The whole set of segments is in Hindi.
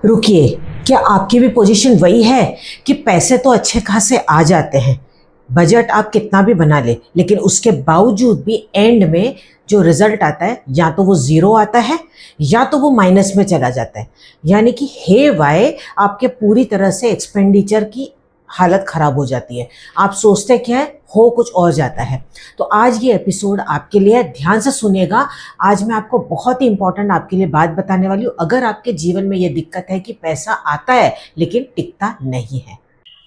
रुकिए, क्या आपकी भी पोजीशन वही है कि पैसे तो अच्छे खासे आ जाते हैं, बजट आप कितना भी बना ले, लेकिन उसके बावजूद भी एंड में जो रिजल्ट आता है या तो वो ज़ीरो आता है या तो वो माइनस में चला जाता है। यानी कि हे वाय आपके पूरी तरह से एक्सपेंडिचर की हालत ख़राब हो जाती है। आप सोचते क्या है, हो कुछ और जाता है। तो आज ये एपिसोड आपके लिए है, ध्यान से सुनिएगा। आज मैं आपको बहुत ही इंपॉर्टेंट आपके लिए बात बताने वाली हूँ। अगर आपके जीवन में ये दिक्कत है कि पैसा आता है लेकिन टिकता नहीं है।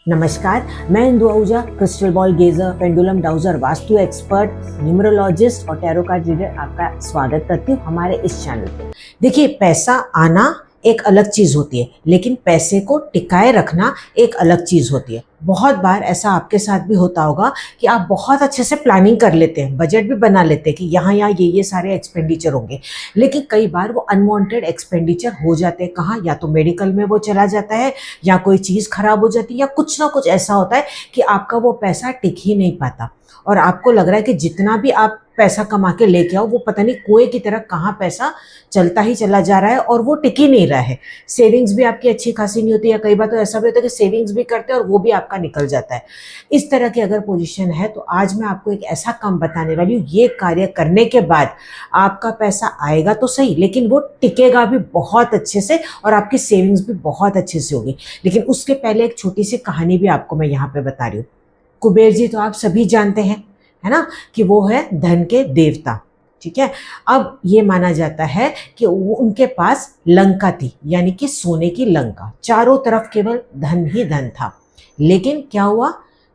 नमस्कार, मैं Indu Ahuja, crystal ball gazer, pendulum dowser, vastu expert, numerologist और टैरो कार्ड रीडर आपका स्वागत करती हूँ हमारे इस चैनल पे। देखिए, पैसा आना एक अलग चीज़ होती है, लेकिन पैसे को टिकाए रखना एक अलग चीज़ होती है। बहुत बार ऐसा आपके साथ भी होता होगा कि आप बहुत अच्छे से प्लानिंग कर लेते हैं, बजट भी बना लेते हैं कि यहाँ यहाँ ये सारे एक्सपेंडिचर होंगे, लेकिन कई बार वो अनवांटेड एक्सपेंडिचर हो जाते हैं। कहाँ, या तो मेडिकल में वो चला जाता है, या कोई चीज़ खराब हो जाती है, या कुछ ना कुछ ऐसा होता है कि आपका वो पैसा टिक ही नहीं पाता और आपको लग रहा है कि जितना भी आप पैसा कमा के लेके आओ वो पता नहीं कुएं की तरह कहाँ पैसा चलता ही चला जा रहा है और वो टिक ही नहीं रहा है। सेविंग्स भी आपकी अच्छी खासी नहीं होती है, कई बार तो ऐसा भी होता है कि सेविंग्स भी करते हैं और वो भी आपका निकल जाता है। इस तरह की अगर पोजीशन है तो आज मैं आपको एक ऐसा काम बताने वाली हूँ, ये कार्य करने के बाद आपका पैसा आएगा तो सही, लेकिन वो टिकेगा भी बहुत अच्छे से और आपकी सेविंग्स भी बहुत अच्छे से होगी। लेकिन उसके पहले एक छोटी सी कहानी भी आपको मैं यहाँ पे बता रही हूँ। कुबेर जी तो आप सभी जानते हैं, है ना, कि वो है धन के देवता। ठीक है, अब ये माना जाता है कि वो उनके पास लंका थी, यानी कि सोने की लंका, चारों तरफ केवल धन ही धन था। लेकिन क्या हुआ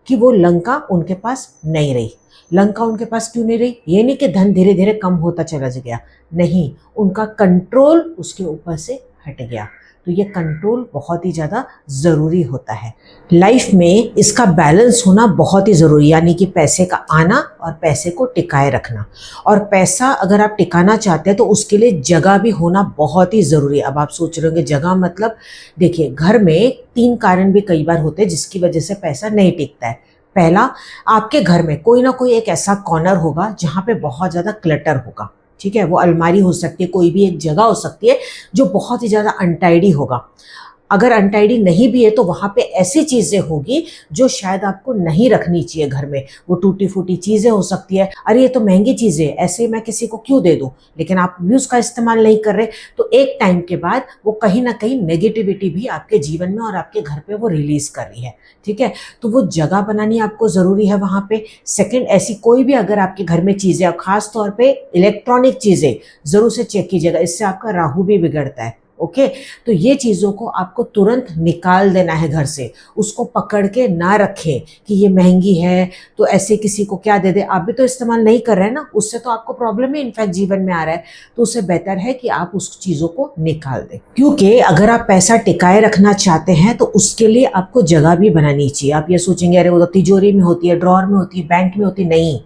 कि वो लंका उनके पास नहीं रही। लंका उनके पास क्यों नहीं रही? ये नहीं कि धन धीरे धीरे कम होता चला गया, नहीं, उनका कंट्रोल उसके ऊपर से हट गया। तो ये कंट्रोल बहुत ही ज़्यादा ज़रूरी होता है लाइफ में, इसका बैलेंस होना बहुत ही ज़रूरी, यानी कि पैसे का आना और पैसे को टिकाए रखना। और पैसा अगर आप टिकाना चाहते हैं तो उसके लिए जगह भी होना बहुत ही ज़रूरी है। अब आप सोच रहे होंगे जगह मतलब, देखिए घर में 3 कारण भी कई बार होते हैं जिसकी वजह से पैसा नहीं टिकता है। पहला, आपके घर में कोई ना कोई एक ऐसा कॉर्नर होगा जहाँ पे बहुत ज़्यादा क्लटर होगा। ठीक है, वो अलमारी हो सकती है, कोई भी एक जगह हो सकती है जो बहुत ही ज़्यादा अनटाइडी होगा। अगर अनटाइडी नहीं भी है तो वहाँ पे ऐसी चीज़ें होगी जो शायद आपको नहीं रखनी चाहिए घर में। वो टूटी फूटी चीज़ें हो सकती है, अरे ये तो महंगी चीज़ें है, ऐसे मैं किसी को क्यों दे दूँ, लेकिन आप भी उसका इस्तेमाल नहीं कर रहे। तो एक टाइम के बाद वो कहीं ना कहीं नेगेटिविटी भी आपके जीवन में और आपके घर पे वो रिलीज़ कर रही है। ठीक है, तो वो जगह बनानी आपको ज़रूरी है वहाँ पे। सेकेंड, ऐसी कोई भी अगर आपके घर में चीज़ें, और ख़ास तौर पे इलेक्ट्रॉनिक चीज़ें, ज़रूर से चेक कीजिएगा, इससे आपका राहु भी बिगड़ता है। ओके, तो ये चीज़ों को आपको तुरंत निकाल देना है घर से। उसको पकड़ के ना रखें कि ये महंगी है तो ऐसे किसी को क्या दे दे, आप भी तो इस्तेमाल नहीं कर रहे हैं ना, उससे तो आपको प्रॉब्लम ही इनफैक्ट जीवन में आ रहा है। तो उससे बेहतर है कि आप उस चीज़ों को निकाल दें, क्योंकि अगर आप पैसा टिकाए रखना चाहते हैं तो उसके लिए आपको जगह भी बनानी चाहिए। आप ये सोचेंगे अरे वो तो तिजोरी में होती है, ड्रॉअर में होती है, बैंक में होती है, नहीं,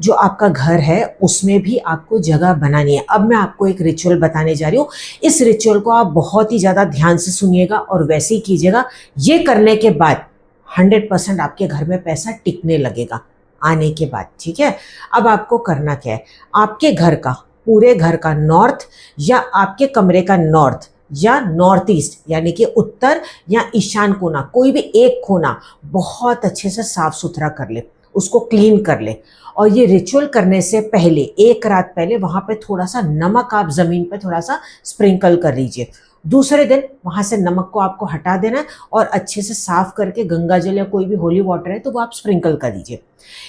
जो आपका घर है उसमें भी आपको जगह बनानी है। अब मैं आपको एक रिचुअल बताने जा रही हूँ। इस रिचुअल को आप बहुत ही ज़्यादा ध्यान से सुनिएगा और वैसे ही कीजिएगा। ये करने के बाद 100% आपके घर में पैसा टिकने लगेगा आने के बाद। ठीक है, अब आपको करना क्या है, आपके घर का, पूरे घर का नॉर्थ, या आपके कमरे का नॉर्थ या नॉर्थ ईस्ट, यानी कि उत्तर या ईशान कोना, कोई भी एक कोना बहुत अच्छे से साफ सुथरा कर ले, उसको क्लीन कर ले। और ये रिचुअल करने से पहले, एक रात पहले, वहाँ पे थोड़ा सा नमक आप ज़मीन पे थोड़ा सा स्प्रिंकल कर लीजिए। दूसरे दिन वहाँ से नमक को आपको हटा देना है और अच्छे से साफ करके गंगा जल या कोई भी होली वाटर है तो वो आप स्प्रिंकल कर दीजिए।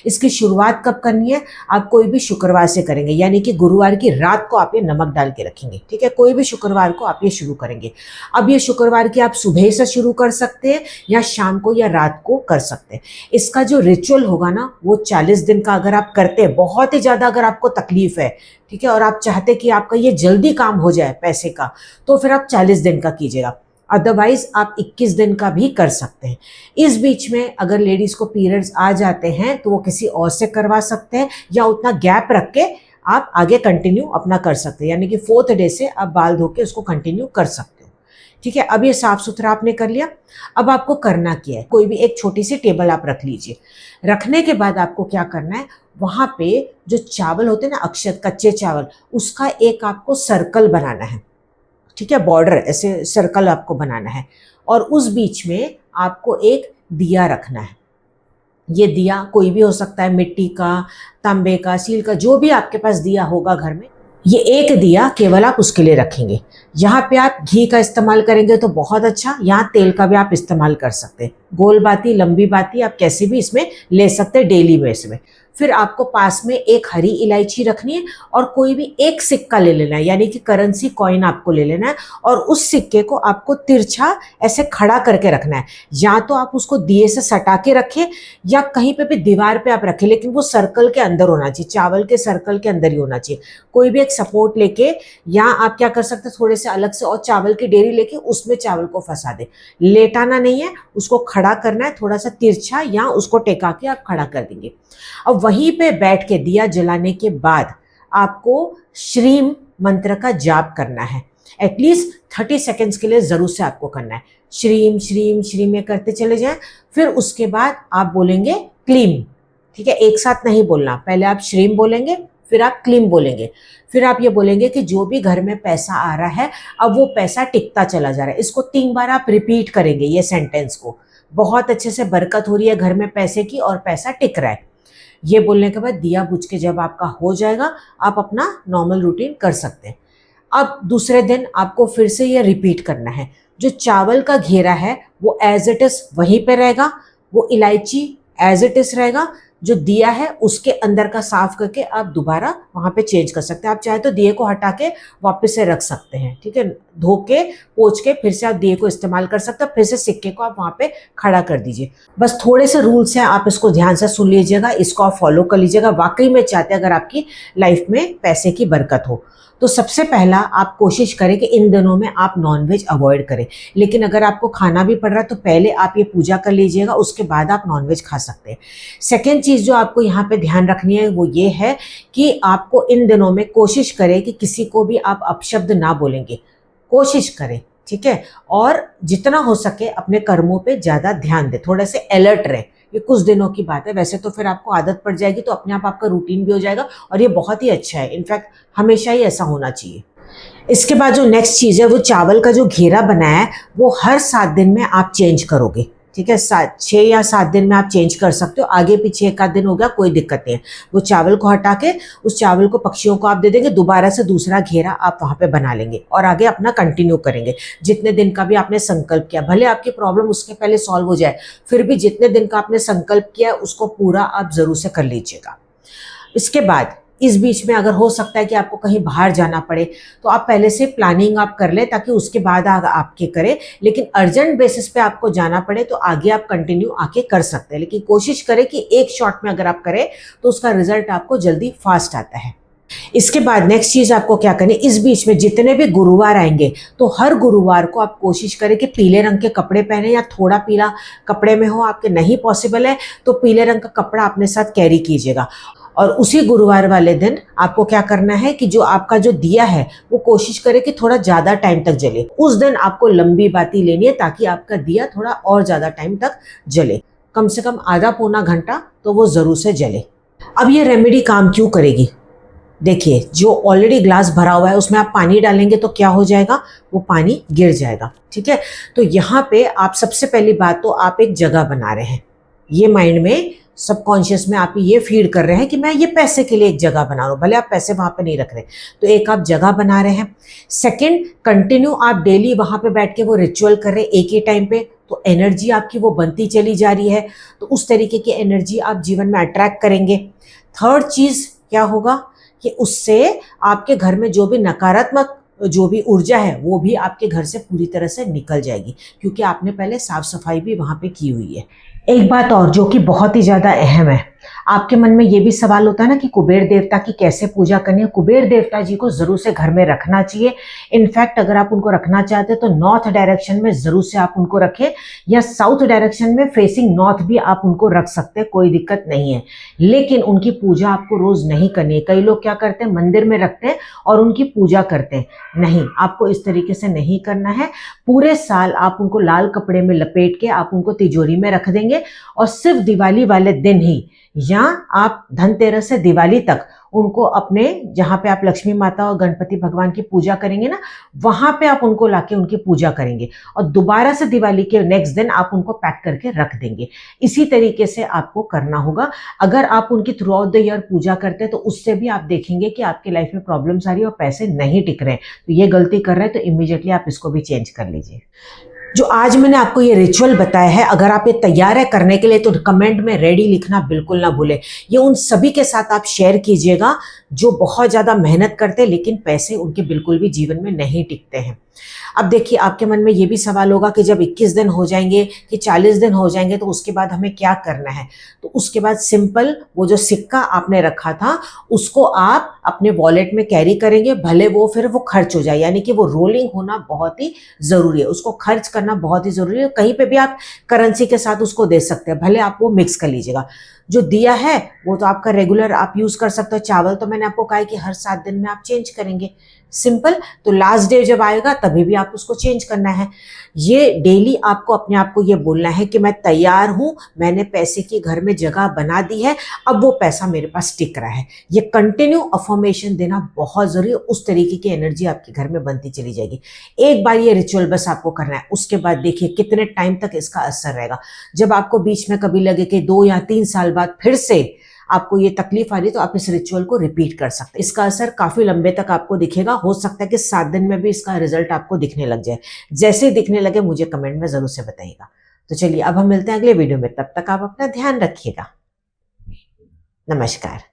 इसकी शुरुआत कब करनी है, आप कोई भी शुक्रवार से करेंगे, यानी कि गुरुवार की रात को आप ये नमक डाल के रखेंगे। ठीक है, कोई भी शुक्रवार को आप ये शुरू करेंगे। अब ये शुक्रवार की आप सुबह से शुरू कर सकते हैं या शाम को या रात को कर सकते हैं। इसका जो रिचुअल होगा ना वो 40 दिन का अगर आप करते हैं, बहुत ही ज़्यादा अगर आपको तकलीफ है, ठीक है, और आप चाहते कि आपका ये जल्दी काम हो जाए पैसे का, तो फिर आप 40 दिन का कीजिएगा। अदरवाइज आप 21 दिन का भी कर सकते हैं। इस बीच में अगर लेडीज़ को पीरियड्स आ जाते हैं तो वो किसी और से करवा सकते हैं, या उतना गैप रख के आप आगे कंटिन्यू अपना कर सकते हैं, यानी कि 4th डे से आप बाल धो के उसको कंटिन्यू कर सकते हो। ठीक है, अब ये साफ सुथरा आपने कर लिया। अब आपको करना क्या है, कोई भी एक छोटी सी टेबल आप रख लीजिए। रखने के बाद आपको क्या करना है, वहाँ पे जो चावल होते हैं ना, अक्षत कच्चे चावल, उसका एक आपको सर्कल बनाना है। ठीक है, बॉर्डर ऐसे सर्कल आपको बनाना है और उस बीच में आपको एक दिया रखना है। ये दिया कोई भी हो सकता है, मिट्टी का, तांबे का, स्टील का, जो भी आपके पास दिया होगा घर में, ये एक दिया केवल आप उसके लिए रखेंगे। यहाँ पे आप घी का इस्तेमाल करेंगे तो बहुत अच्छा, यहाँ तेल का भी आप इस्तेमाल कर सकते हैं। गोल बाती, लंबी बाती आप कैसे भी इसमें ले सकते हैं डेली बेस में। फिर आपको पास में एक हरी इलायची रखनी है और कोई भी एक सिक्का ले लेना है, यानी कि करेंसी कॉइन आपको ले लेना है और उस सिक्के को आपको तिरछा ऐसे खड़ा करके रखना है। या तो आप उसको दिए से सटा के रखें या कहीं पे भी दीवार पे आप रखें, लेकिन वो सर्कल के अंदर होना चाहिए, चावल के सर्कल के अंदर ही होना चाहिए। कोई भी एक सपोर्ट लेके या आप क्या कर सकते हैं, थोड़े से अलग से और चावल की डेरी लेके उसमें चावल को फंसा दे। लेटाना नहीं है, उसको खड़ा करना है, थोड़ा सा तिरछा या उसको टेका के आप खड़ा कर देंगे। अब वहीं पे बैठ के दिया जलाने के बाद आपको श्रीम मंत्र का जाप करना है। एटलीस्ट 30 सेकेंड्स के लिए जरूर से आपको करना है। श्रीम श्रीम श्रीम ये करते चले जाएं। फिर उसके बाद आप बोलेंगे क्लीम, ठीक है, एक साथ नहीं बोलना। पहले आप श्रीम बोलेंगे, फिर आप क्लीम बोलेंगे, फिर आप ये बोलेंगे कि जो भी घर में पैसा आ रहा है अब वो पैसा टिकता चला जा रहा है। इसको 3 बार आप रिपीट करेंगे ये सेंटेंस को। बहुत अच्छे से बरकत हो रही है घर में पैसे की और पैसा टिक रहा है। ये बोलने के बाद दिया बुझ के जब आपका हो जाएगा आप अपना नॉर्मल रूटीन कर सकते हैं। अब दूसरे दिन आपको फिर से ये रिपीट करना है। जो चावल का घेरा है वो एज इट इज वहीं पे रहेगा, वो इलायची एज इट इज रहेगा, जो दिया है उसके अंदर का साफ करके आप दोबारा वहाँ पे चेंज कर सकते हैं। आप चाहे तो दिए को हटा के वापस से रख सकते हैं, ठीक है, धो के पोंछ के फिर से आप दिए को इस्तेमाल कर सकते हैं। फिर से सिक्के को आप वहाँ पे खड़ा कर दीजिए। बस थोड़े से रूल्स हैं, आप इसको ध्यान से सुन लीजिएगा, इसको आप फॉलो कर लीजिएगा। वाकई में चाहते हैं अगर आपकी लाइफ में पैसे की बरकत हो तो सबसे पहला आप कोशिश करें कि इन दिनों में आप नॉनवेज अवॉइड करें। लेकिन अगर आपको खाना भी पड़ रहा है तो पहले आप ये पूजा कर लीजिएगा, उसके बाद आप नॉनवेज खा सकते हैं। सेकेंड चीज़ जो आपको यहाँ पे ध्यान रखनी है वो ये है कि आपको इन दिनों में कोशिश करें कि किसी को भी आप अपशब्द ना बोलेंगे, कोशिश करें, ठीक है। और जितना हो सके अपने कर्मों पे ज़्यादा ध्यान दें, थोड़े से अलर्ट रहें। ये कुछ दिनों की बात है, वैसे तो फिर आपको आदत पड़ जाएगी तो अपने आप आपका रूटीन भी हो जाएगा और ये बहुत ही अच्छा है। इनफैक्ट हमेशा ही ऐसा होना चाहिए। इसके बाद जो नेक्स्ट चीज़ है वो चावल का जो घेरा बनाया है वो हर 7 दिन में आप चेंज करोगे, ठीक है। 6 या 7 दिन में आप चेंज कर सकते हो, आगे पीछे एक आध दिन हो गया कोई दिक्कत नहीं है। वो चावल को हटा के उस चावल को पक्षियों को आप दे देंगे, दोबारा से दूसरा घेरा आप वहाँ पे बना लेंगे और आगे अपना कंटिन्यू करेंगे। जितने दिन का भी आपने संकल्प किया, भले आपकी प्रॉब्लम उसके पहले सॉल्व हो जाए, फिर भी जितने दिन का आपने संकल्प किया उसको पूरा आप जरूर से कर लीजिएगा। इसके बाद इस बीच में अगर हो सकता है कि आपको कहीं बाहर जाना पड़े तो आप पहले से प्लानिंग आप कर ले ताकि उसके बाद आपके करें। लेकिन अर्जेंट बेसिस पे आपको जाना पड़े तो आगे आप कंटिन्यू आके कर सकते हैं, लेकिन कोशिश करें कि एक शॉट में अगर आप करें तो उसका रिजल्ट आपको जल्दी फास्ट आता है। इसके बाद नेक्स्ट चीज़ आपको क्या करनी, इस बीच में जितने भी गुरुवार आएंगे तो हर गुरुवार को आप कोशिश करें कि पीले रंग के कपड़े पहने या थोड़ा पीला कपड़े में हो। आपके नहीं पॉसिबल है तो पीले रंग का कपड़ा अपने साथ कैरी कीजिएगा। और उसी गुरुवार वाले दिन आपको क्या करना है कि जो आपका जो दिया है वो कोशिश करें कि थोड़ा ज़्यादा टाइम तक जले। उस दिन आपको लंबी बाती लेनी है ताकि आपका दिया थोड़ा और ज़्यादा टाइम तक जले, कम से कम आधा पौना घंटा तो वो ज़रूर से जले। अब ये रेमेडी काम क्यों करेगी, देखिए जो ऑलरेडी ग्लास भरा हुआ है उसमें आप पानी डालेंगे तो क्या हो जाएगा, वो पानी गिर जाएगा, ठीक है। तो यहाँ पे आप सबसे पहली बात तो आप एक जगह बना रहे हैं, ये माइंड में सबकॉन्शियस में आप ये फीड कर रहे हैं कि मैं ये पैसे के लिए एक जगह बना रहा हूँ, भले आप पैसे वहाँ पे नहीं रख रहे तो एक आप जगह बना रहे हैं। सेकंड, कंटिन्यू आप डेली वहाँ पे बैठ के वो रिचुअल कर रहे हैं एक ही टाइम पे, तो एनर्जी आपकी वो बनती चली जा रही है, तो उस तरीके की एनर्जी आप जीवन में अट्रैक्ट करेंगे। थर्ड चीज़ क्या होगा कि उससे आपके घर में जो भी नकारात्मक जो भी ऊर्जा है वो भी आपके घर से पूरी तरह से निकल जाएगी, क्योंकि आपने पहले साफ सफाई भी वहाँ पे की हुई है। एक बात और जो कि बहुत ही ज़्यादा अहम है, आपके मन में ये भी सवाल होता है ना कि कुबेर देवता की कैसे पूजा करनी है। कुबेर देवता जी को ज़रूर से घर में रखना चाहिए। इनफैक्ट अगर आप उनको रखना चाहते हैं तो नॉर्थ डायरेक्शन में ज़रूर से आप उनको रखें, या साउथ डायरेक्शन में फेसिंग नॉर्थ भी आप उनको रख सकते हैं, कोई दिक्कत नहीं है। लेकिन उनकी पूजा आपको रोज़ नहीं करनी है। कई लोग क्या करते हैं, मंदिर में रखते हैं और उनकी पूजा करते हैं, नहीं, आपको इस तरीके से नहीं करना है। पूरे साल आप उनको लाल कपड़े में लपेट के आप उनको तिजोरी में रख देंगे और सिर्फ दिवाली वाले दिन ही या आप धनतेरस से दिवाली तक उनको अपने जहाँ पे आप लक्ष्मी माता और गणपति भगवान की पूजा करेंगे ना, वहां पे आप उनको लाके उनकी पूजा करेंगे और दोबारा से दिवाली के नेक्स्ट दिन आप उनको पैक करके रख देंगे। इसी तरीके से आपको करना होगा। अगर आप उनकी थ्रू आउट द ईयर पूजा करते हैं तो उससे भी आप देखेंगे कि आपकी लाइफ में प्रॉब्लम्स आ रही है और पैसे नहीं टिक रहे हैं। तो ये गलती कर रहे हैं तो इमीडिएटली आप इसको भी चेंज कर लीजिए। जो आज मैंने आपको ये रिचुअल बताया है, अगर आप ये तैयार है करने के लिए तो कमेंट में रेडी लिखना बिल्कुल ना भूलें। ये उन सभी के साथ आप शेयर कीजिएगा जो बहुत ज़्यादा मेहनत करते हैं लेकिन पैसे उनके बिल्कुल भी जीवन में नहीं टिकते हैं। अब देखिए, आपके मन में ये भी सवाल होगा कि जब 21 दिन हो जाएंगे कि 40 दिन हो जाएंगे तो उसके बाद हमें क्या करना है। तो उसके बाद सिंपल, वो जो सिक्का आपने रखा था उसको आप अपने वॉलेट में कैरी करेंगे, भले वो फिर वो खर्च हो जाए, यानी कि वो रोलिंग होना बहुत ही ज़रूरी है, उसको खर्च करना बहुत ही ज़रूरी है। कहीं पे भी आप करेंसी के साथ उसको दे सकते हैं, भले आप वो मिक्स कर लीजिएगा। जो दिया है वो तो आपका रेगुलर आप यूज़ कर सकते हो। चावल तो मैंने आपको कहा है कि हर 7 दिन में आप चेंज करेंगे, सिंपल। तो लास्ट डे जब आएगा तभी भी आप उसको चेंज करना है। ये डेली आपको अपने आप को ये बोलना है कि मैं तैयार हूँ, मैंने पैसे की घर में जगह बना दी है, अब वो पैसा मेरे पास टिक रहा है। ये कंटिन्यू अफर्मेशन देना बहुत ज़रूरी है, उस तरीके की एनर्जी आपके घर में बनती चली जाएगी। एक बार ये रिचुअल बस आपको करना है, उसके बाद देखिए कितने टाइम तक इसका असर रहेगा। जब आपको बीच में कभी लगे कि 2 या 3 साल बाद फिर से आपको ये तकलीफ आ रही है तो आप इस रिचुअल को रिपीट कर सकते हैं। इसका असर काफी लंबे तक आपको दिखेगा, हो सकता है कि 7 दिन में भी इसका रिजल्ट आपको दिखने लग जाए। जैसे ही दिखने लगे मुझे कमेंट में जरूर से बताइएगा। तो चलिए अब हम मिलते हैं अगले वीडियो में, तब तक आप अपना ध्यान रखिएगा। नमस्कार।